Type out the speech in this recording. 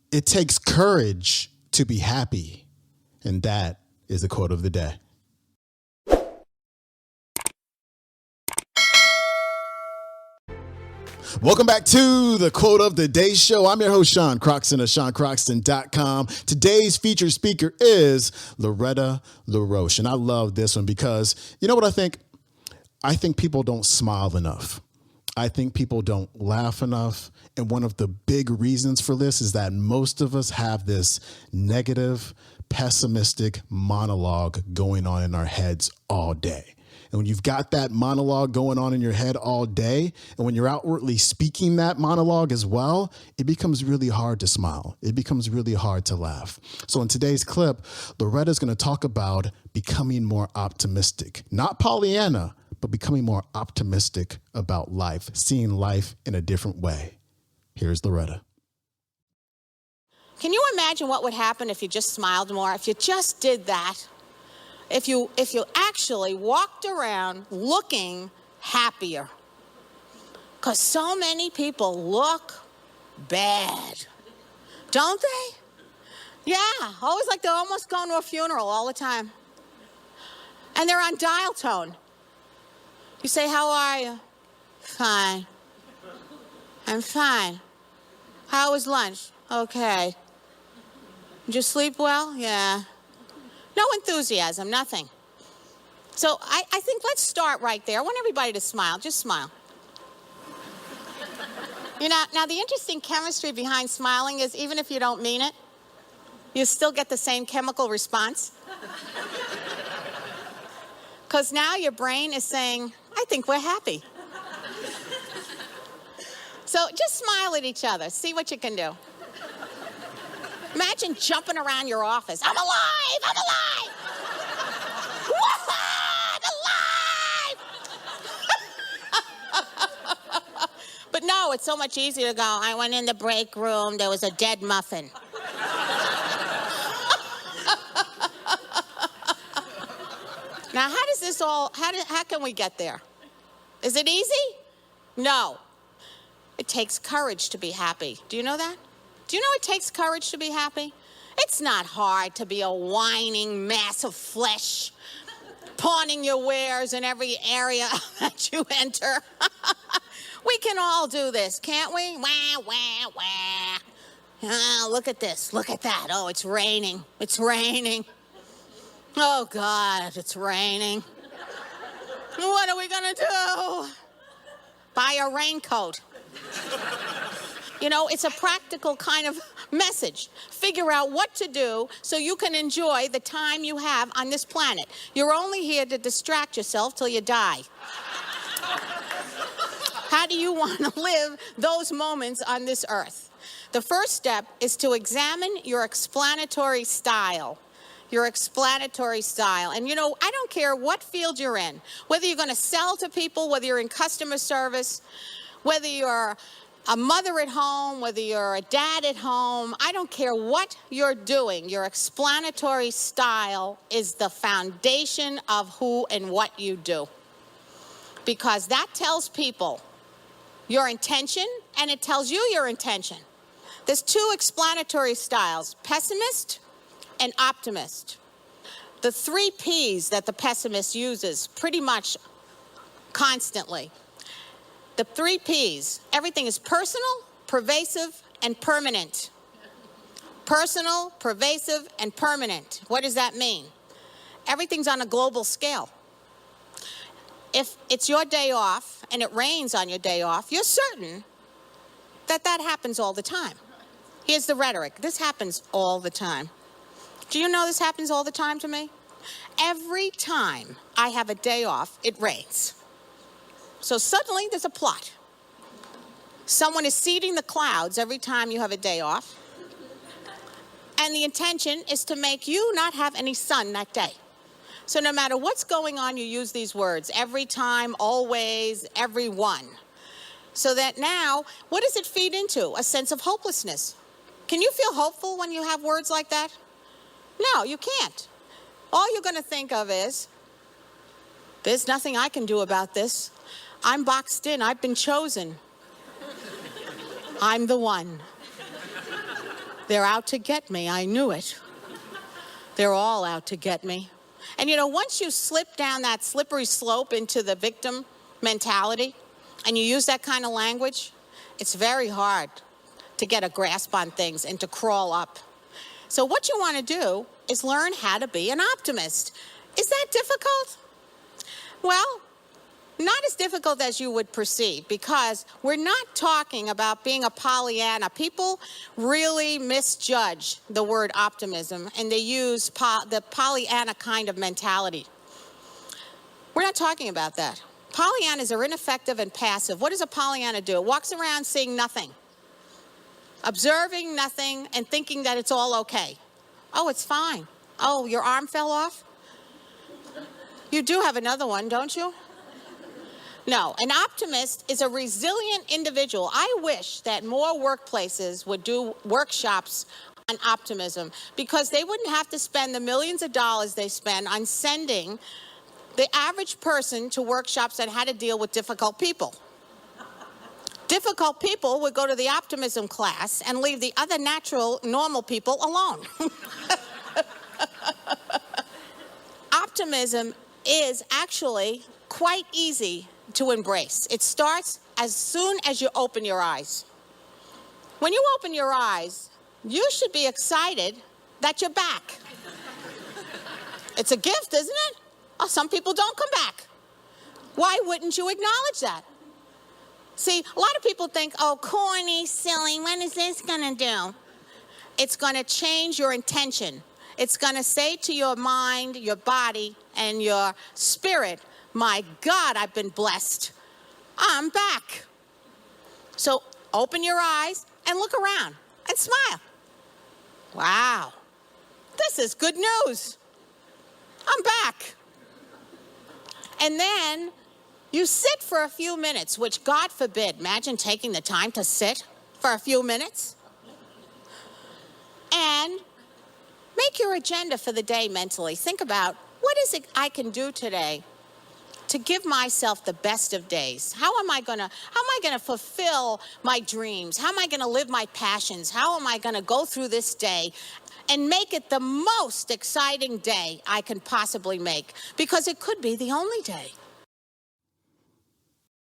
It takes courage to be happy. And that is the quote of the day. Welcome back to the Quote of the Day show. I'm your host, Sean Croxton of SeanCroxton.com. Today's featured speaker is Loretta Laroche. And I love this one because you know what I think? I think people don't smile enough. I think people don't laugh enough. And one of the big reasons for this is that most of us have this negative, pessimistic monologue going on in our heads all day. And when you've got that monologue going on in your head all day, and when you're outwardly speaking that monologue as well, it becomes really hard to smile. It becomes really hard to laugh. So in today's clip, Loretta's going to talk about becoming more optimistic, not Pollyanna, but becoming more optimistic about life, seeing life in a different way. Here's Loretta. Can you imagine what would happen if you just smiled more, if you just did that? If you actually walked around looking happier? Because so many people look bad, don't they? Yeah, always like they're almost going to a funeral all the time. And they're on dial tone. You say, how are you? Fine. I'm fine. How was lunch? Okay. Did you sleep well? Yeah. No enthusiasm, nothing. So I think let's start right there. I want everybody to smile. Just smile. Now the interesting chemistry behind smiling is even if you don't mean it, you still get the same chemical response. Because now your brain is saying, I think we're happy. So just smile at each other. See what you can do. Imagine jumping around your office. I'm alive! I'm alive! I'm alive! But no, it's so much easier to go, I went in the break room, there was a dead muffin. Now, how does this all, how can we get there? Is it easy? No. It takes courage to be happy. Do you know that? Do you know it takes courage to be happy? It's not hard to be a whining mass of flesh, pawning your wares in every area that you enter. We can all do this, can't we? Wah, wah, wah. Oh, look at this, look at that. Oh, it's raining, it's raining. Oh, God, it's raining. What are we gonna do? Buy a raincoat. You know, it's a practical kind of message. Figure out what to do so you can enjoy the time you have on this planet. You're only here to distract yourself till you die. How do you want to live those moments on this earth? The first step is to examine your explanatory style. Your explanatory style. And you know, I don't care what field you're in, whether you're going to sell to people, whether you're in customer service, whether you're a mother at home, whether you're a dad at home, I don't care what you're doing. Your explanatory style is the foundation of who and what you do. Because that tells people your intention, and it tells you your intention. There's two explanatory styles, pessimist and optimist. The 3 P's that the pessimist uses pretty much constantly. The 3 P's, everything is personal, pervasive, and permanent. Personal, pervasive, and permanent. What does that mean? Everything's on a global scale. If it's your day off and it rains on your day off, you're certain that that happens all the time. Here's the rhetoric. This happens all the time. Do you know this happens all the time to me? Every time I have a day off, it rains. So suddenly there's a plot. Someone is seeding the clouds every time you have a day off. And the intention is to make you not have any sun that day. So no matter what's going on, you use these words. Every time, always, everyone. So that now, what does it feed into? A sense of hopelessness. Can you feel hopeful when you have words like that? No, you can't. All you're going to think of is, there's nothing I can do about this. I'm boxed in. I've been chosen. I'm the one. They're out to get me. I knew it. They're all out to get me. And once you slip down that slippery slope into the victim mentality and you use that kind of language, it's very hard to get a grasp on things and to crawl up. So what you want to do is learn how to be an optimist. Is that difficult? Well, not as difficult as you would perceive, because we're not talking about being a Pollyanna. People really misjudge the word optimism, and they use the Pollyanna kind of mentality. We're not talking about that. Pollyannas are ineffective and passive. What does a Pollyanna do? It walks around seeing nothing, observing nothing, and thinking that it's all okay. Oh, it's fine. Oh, your arm fell off? You do have another one, don't you? No, an optimist is a resilient individual. I wish that more workplaces would do workshops on optimism, because they wouldn't have to spend the millions of dollars they spend on sending the average person to workshops on how to deal with difficult people. Difficult people would go to the optimism class and leave the other natural, normal people alone. Optimism is actually quite easy to embrace. It starts as soon as you open your eyes. When you open your eyes, you should be excited that you're back. It's a gift, isn't it? Oh, some people don't come back. Why wouldn't you acknowledge that? See, a lot of people think, oh, corny, silly, when is this going to do? It's going to change your intention. It's going to say to your mind, your body, and your spirit, my God, I've been blessed. I'm back. So open your eyes and look around and smile. Wow, this is good news. I'm back. And then you sit for a few minutes, which God forbid, imagine taking the time to sit for a few minutes. And make your agenda for the day mentally. Think about, what is it I can do today to give myself the best of days? How am I gonna fulfill my dreams? How am I gonna live my passions? How am I gonna go through this day and make it the most exciting day I can possibly make? Because it could be the only day.